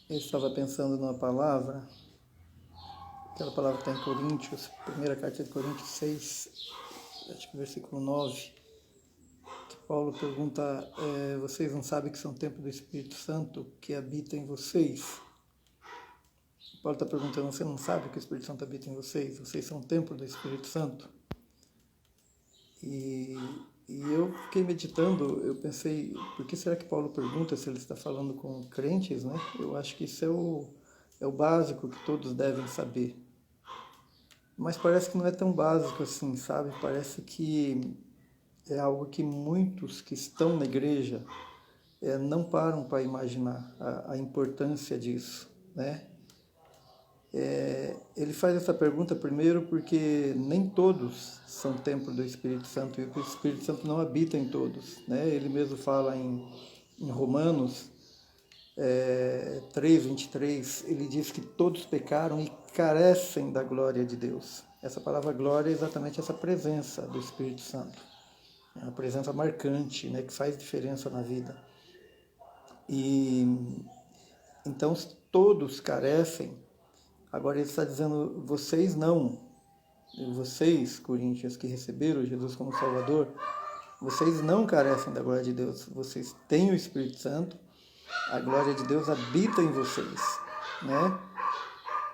Eu estava pensando numa palavra, aquela palavra está em Coríntios, primeira carta de Coríntios 6, acho que versículo 9, que Paulo pergunta, vocês não sabem que são templo do Espírito Santo que habita em vocês? Paulo está perguntando, você não sabe que o Espírito Santo habita em vocês? Vocês são templo do Espírito Santo? E, e eu fiquei meditando, eu pensei, por que será que Paulo pergunta se ele está falando com crentes, né? Eu acho que isso é o básico que todos devem saber. Mas parece que não é tão básico assim, sabe? Parece que é algo que muitos que estão na igreja não param para imaginar a importância disso, né? Ele faz essa pergunta primeiro porque nem todos são templo do Espírito Santo e o Espírito Santo não habita em todos, né? Ele mesmo fala em Romanos 3:23, ele diz que todos pecaram e carecem da glória de Deus. Essa palavra glória é exatamente essa presença do Espírito Santo, é uma presença marcante, né, que faz diferença na vida. E então todos carecem. Agora ele está dizendo, vocês não, vocês, Coríntios, que receberam Jesus como Salvador, vocês não carecem da glória de Deus, vocês têm o Espírito Santo, a glória de Deus habita em vocês, né?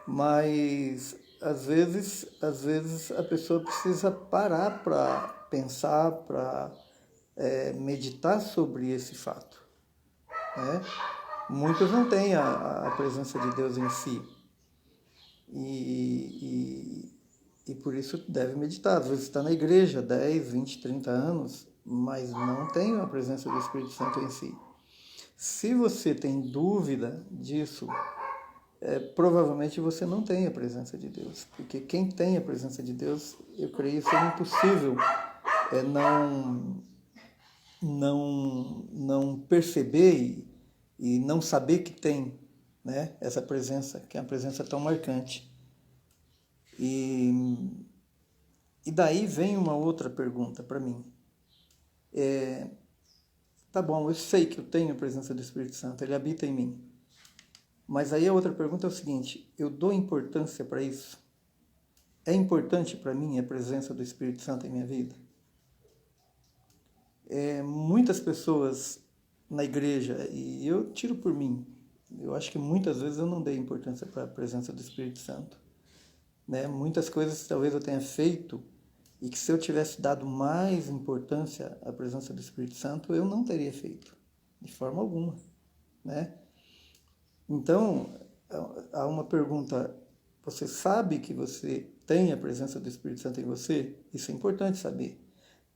Mas às vezes a pessoa precisa parar para pensar, para meditar sobre esse fato, né? Muitos não têm a presença de Deus em si e por isso deve meditar. Às vezes está na igreja 10, 20, 30 anos, mas não tem a presença do Espírito Santo em si. Se você tem dúvida disso, provavelmente você não tem a presença de Deus. Porque quem tem a presença de Deus, eu creio ser impossível não perceber e não saber que tem, né, essa presença, que é uma presença tão marcante. E daí vem uma outra pergunta para mim. Tá bom, eu sei que eu tenho a presença do Espírito Santo, ele habita em mim. Mas aí a outra pergunta é o seguinte, eu dou importância para isso? É importante para mim a presença do Espírito Santo em minha vida? Muitas pessoas na igreja, e eu tiro por mim, eu acho que muitas vezes eu não dei importância para a presença do Espírito Santo, né? Muitas coisas que talvez eu tenha feito e que se eu tivesse dado mais importância à presença do Espírito Santo, eu não teria feito, de forma alguma, né? Então, há uma pergunta, você sabe que você tem a presença do Espírito Santo em você? Isso é importante saber.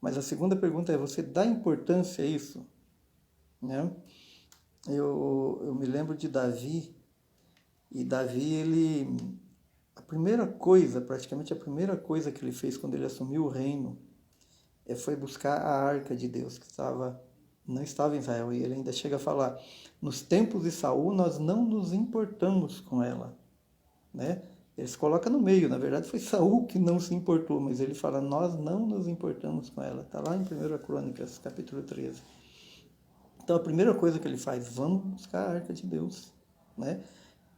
Mas a segunda pergunta é, você dá importância a isso? Né? Eu me lembro de Davi, e Davi, praticamente a primeira coisa que ele fez quando ele assumiu o reino, foi buscar a arca de Deus, que não estava em Israel, e ele ainda chega a falar, nos tempos de Saul nós não nos importamos com ela, né? Ele se coloca no meio, na verdade foi Saul que não se importou, mas ele fala, nós não nos importamos com ela, está lá em 1 Crônicas, capítulo 13. Então a primeira coisa que ele faz, vamos buscar a arca de Deus, né?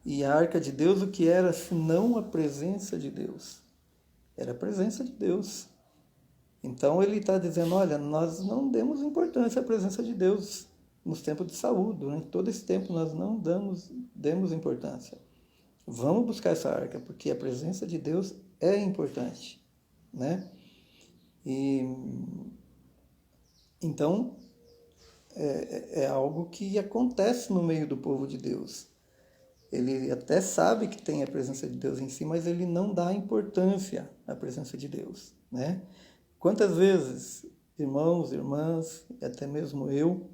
E a arca de Deus, o que era senão a presença de Deus? Era a presença de Deus. Então ele está dizendo, olha, nós não demos importância à presença de Deus nos tempos de Saul, durante todo esse tempo nós não demos importância. Vamos buscar essa arca, porque a presença de Deus é importante, né? E então é algo que acontece no meio do povo de Deus. Ele até sabe que tem a presença de Deus em si, mas ele não dá importância à presença de Deus, né? Quantas vezes, irmãos, irmãs, até mesmo eu,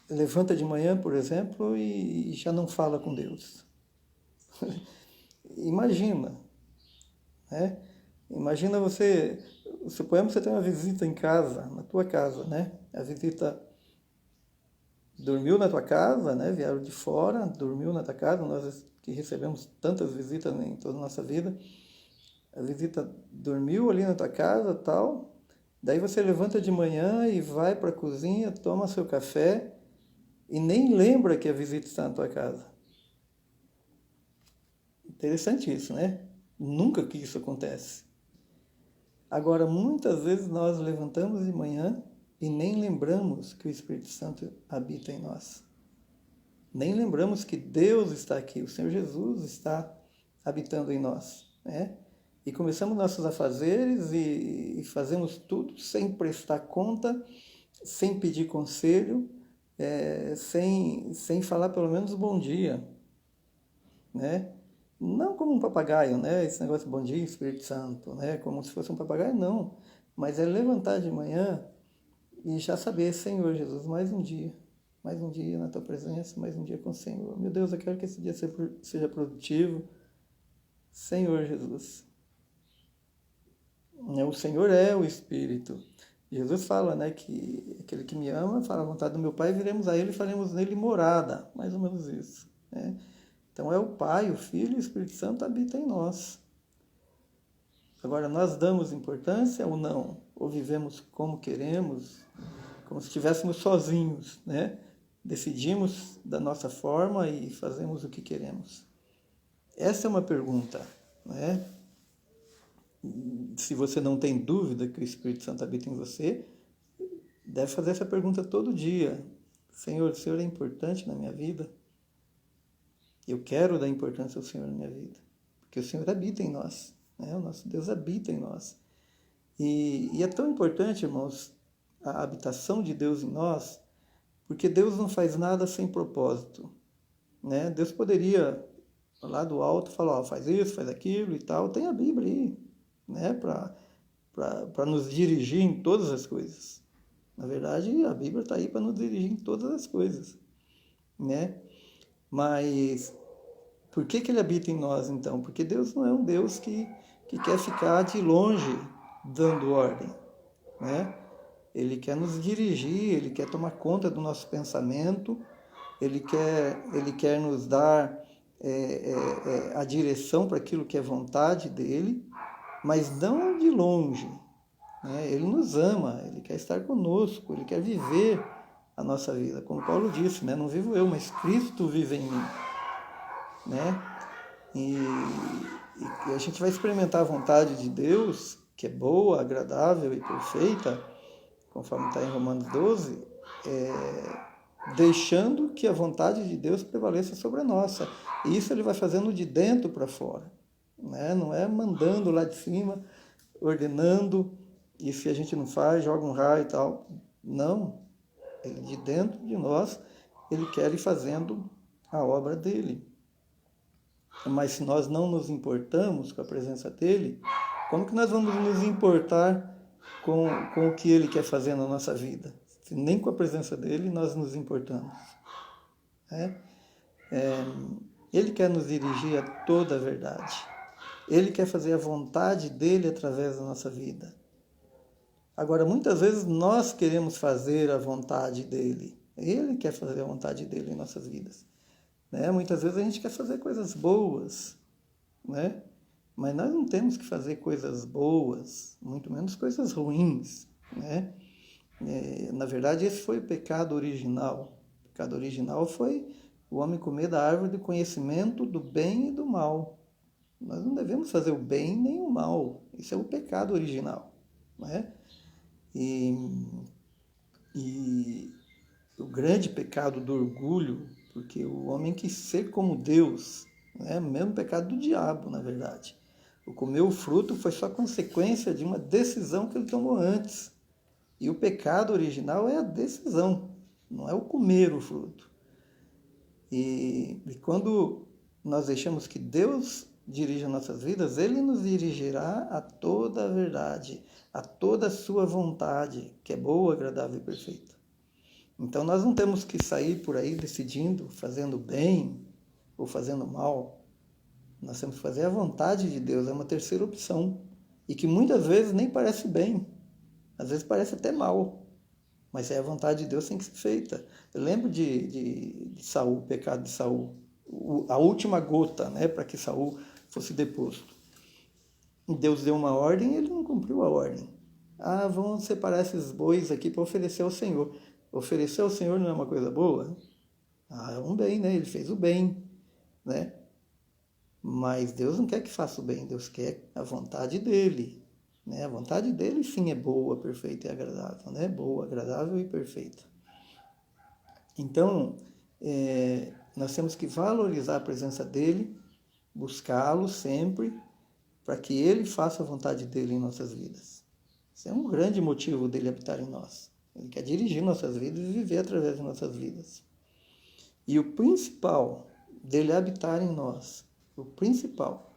levanta de manhã, por exemplo, e já não fala com Deus. Imagina, né? Imagina suponhamos que você tem uma visita em casa, na tua casa, né? A visita dormiu na tua casa, né? Vieram de fora, dormiu na tua casa, nós que recebemos tantas visitas em toda a nossa vida, a visita dormiu ali na tua casa, tal, daí você levanta de manhã e vai para a cozinha, toma seu café e nem lembra que a visita está na tua casa. Interessante isso, né? Nunca que isso acontece. Agora, muitas vezes nós levantamos de manhã e nem lembramos que o Espírito Santo habita em nós. Nem lembramos que Deus está aqui, o Senhor Jesus está habitando em nós, né? E começamos nossos afazeres e fazemos tudo sem prestar conta, sem pedir conselho, sem falar pelo menos bom dia, né? Não como um papagaio, né? Esse negócio de bom dia, Espírito Santo, né? Como se fosse um papagaio, não. Mas é levantar de manhã e já saber, Senhor Jesus, mais um dia na tua presença, mais um dia com o Senhor. Meu Deus, eu quero que esse dia seja produtivo. Senhor Jesus. O Senhor é o Espírito. Jesus fala, né, que aquele que me ama, fala a vontade do meu Pai, viremos a Ele e faremos nele morada. Mais ou menos isso, né? Então é o Pai, o Filho e o Espírito Santo habitam em nós. Agora, nós damos importância ou não? Ou vivemos como queremos, como se estivéssemos sozinhos, né? Decidimos da nossa forma e fazemos o que queremos. Essa é uma pergunta, né? Se você não tem dúvida que o Espírito Santo habita em você, deve fazer essa pergunta todo dia. Senhor, o Senhor é importante na minha vida? Eu quero dar importância ao Senhor na minha vida, porque o Senhor habita em nós, né? O nosso Deus habita em nós. E é tão importante, irmãos, a habitação de Deus em nós, porque Deus não faz nada sem propósito, né? Deus poderia, lá do alto, falar, ó, faz isso, faz aquilo e tal. Tem a Bíblia aí, né? Para nos dirigir em todas as coisas. Na verdade, a Bíblia está aí para nos dirigir em todas as coisas, né? Mas por que Ele habita em nós, então? Porque Deus não é um Deus que quer ficar de longe dando ordem, né? Ele quer nos dirigir, Ele quer tomar conta do nosso pensamento, Ele quer nos dar a direção para aquilo que é vontade dEle, mas não de longe, né? Ele nos ama, Ele quer estar conosco, Ele quer viver a nossa vida. Como Paulo disse, né? Não vivo eu, mas Cristo vive em mim, né? E a gente vai experimentar a vontade de Deus, que é boa, agradável e perfeita, conforme está em Romanos 12, deixando que a vontade de Deus prevaleça sobre a nossa. E isso Ele vai fazendo de dentro para fora, né? Não é mandando lá de cima, ordenando, e se a gente não faz, joga um raio e tal. Não. Ele, de dentro de nós, Ele quer ir fazendo a obra dEle. Mas se nós não nos importamos com a presença dEle, como que nós vamos nos importar com o que Ele quer fazer na nossa vida? Se nem com a presença dEle nós nos importamos, né? Ele quer nos dirigir a toda a verdade. Ele quer fazer a vontade dEle através da nossa vida. Agora, muitas vezes nós queremos fazer a vontade dEle. Ele quer fazer a vontade dEle em nossas vidas, né? Muitas vezes a gente quer fazer coisas boas, né? Mas nós não temos que fazer coisas boas, muito menos coisas ruins, né? Na verdade, esse foi o pecado original. O pecado original foi o homem comer da árvore do conhecimento do bem e do mal. Nós não devemos fazer o bem nem o mal. Isso é o pecado original, né? E o grande pecado do orgulho, porque o homem quis ser como Deus, né? O mesmo pecado do diabo, na verdade. O comer o fruto foi só consequência de uma decisão que ele tomou antes. E o pecado original é a decisão, não é o comer o fruto. E quando nós deixamos que Deus dirija nossas vidas, Ele nos dirigirá a toda a verdade, a toda a sua vontade, que é boa, agradável e perfeita. Então nós não temos que sair por aí decidindo, fazendo bem ou fazendo mal. Nós temos que fazer a vontade de Deus, é uma terceira opção. E que muitas vezes nem parece bem, às vezes parece até mal. Mas é a vontade de Deus tem que ser feita. Eu lembro de Saul, o pecado de Saul, a última gota, né, para que Saul fosse deposto. Deus deu uma ordem e ele não cumpriu a ordem. Vamos separar esses bois aqui para oferecer ao Senhor. Oferecer ao Senhor não é uma coisa boa? É um bem, né? Ele fez o bem, né? Mas Deus não quer que faça o bem, Deus quer a vontade dele, né? A vontade dele sim é boa, perfeita e agradável, né? Boa, agradável e perfeita. Então, nós temos que valorizar a presença dele, buscá-lo sempre, para que ele faça a vontade dele em nossas vidas. Isso é um grande motivo dele habitar em nós. Ele quer dirigir nossas vidas e viver através de nossas vidas. E o principal dele habitar em nós, o principal,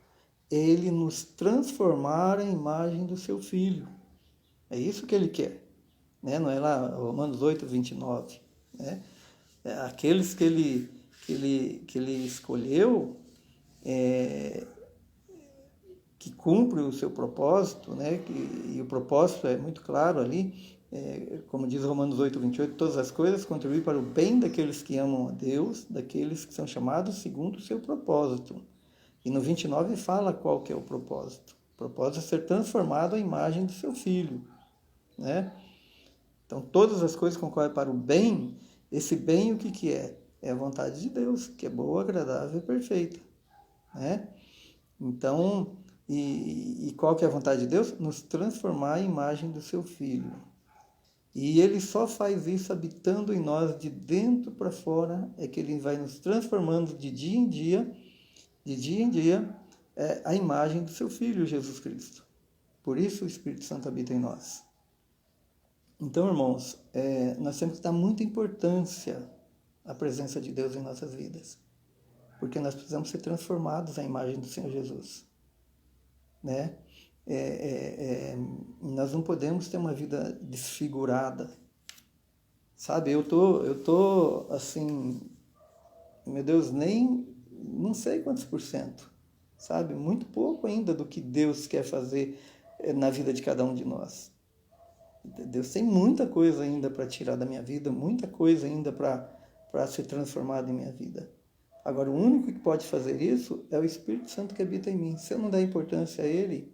é ele nos transformar em imagem do seu Filho. É isso que ele quer. Né? Não é lá Romanos 8, 29. Né? Aqueles que ele escolheu, que cumpre o seu propósito, né? E o propósito é muito claro ali, como diz Romanos 8, 28, todas as coisas contribuem para o bem daqueles que amam a Deus, daqueles que são chamados segundo o seu propósito. E no 29 fala qual que é o propósito. O propósito é ser transformado à imagem do seu Filho. Né? Então, todas as coisas concorrem para o bem. Esse bem, o que é? É a vontade de Deus, que é boa, agradável e perfeita. Né? Então, e qual que é a vontade de Deus? Nos transformar à imagem do seu Filho. E ele só faz isso habitando em nós de dentro para fora, é que ele vai nos transformando de dia em dia, a imagem do seu Filho, Jesus Cristo. Por isso o Espírito Santo habita em nós. Então, irmãos, nós temos que dar muita importância à presença de Deus em nossas vidas, porque nós precisamos ser transformados à imagem do Senhor Jesus. Né? Nós não podemos ter uma vida desfigurada, sabe? Eu tô assim, meu Deus, não sei quantos por cento, sabe? Muito pouco ainda do que Deus quer fazer na vida de cada um de nós. Deus tem muita coisa ainda para tirar da minha vida, muita coisa ainda para ser transformada em minha vida. Agora, o único que pode fazer isso é o Espírito Santo que habita em mim. Se eu não der importância a Ele,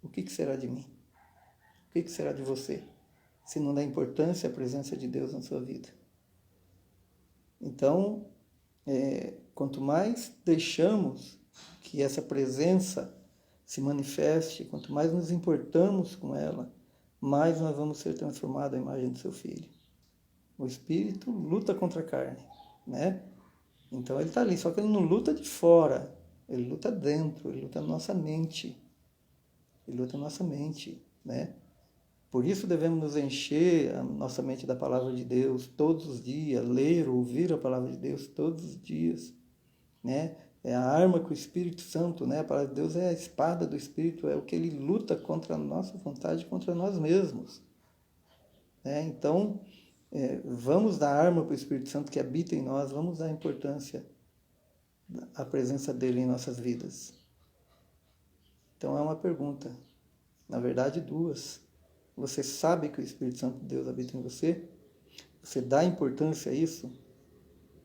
o que será de mim? O que será de você? Se não dá importância à presença de Deus na sua vida. Então, quanto mais deixamos que essa presença se manifeste, quanto mais nos importamos com ela, mais nós vamos ser transformados à imagem do seu Filho. O Espírito luta contra a carne, né? Então ele está ali, só que ele não luta de fora, ele luta dentro, ele luta na nossa mente. Ele luta na nossa mente, né? Por isso devemos nos encher a nossa mente da palavra de Deus todos os dias, ler, ouvir a palavra de Deus todos os dias, né? É a arma que o Espírito Santo, né? A palavra de Deus é a espada do Espírito, é o que ele luta contra a nossa vontade, contra nós mesmos. Né? Então, vamos dar arma para o Espírito Santo que habita em nós, vamos dar importância à presença dele em nossas vidas. Então é uma pergunta, na verdade duas. Você sabe que o Espírito Santo de Deus habita em você? Você dá importância a isso?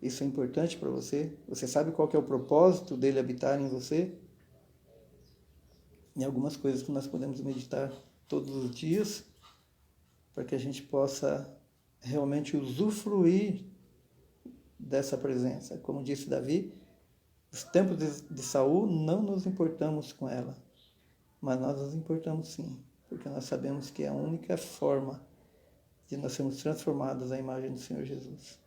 Isso é importante para você? Você sabe qual que é o propósito dele habitar em você? E algumas coisas que nós podemos meditar todos os dias para que a gente possa realmente usufruir dessa presença. Como disse Davi, os tempos de Saul não nos importamos com ela, mas nós nos importamos sim, porque nós sabemos que é a única forma de nós sermos transformados à imagem do Senhor Jesus.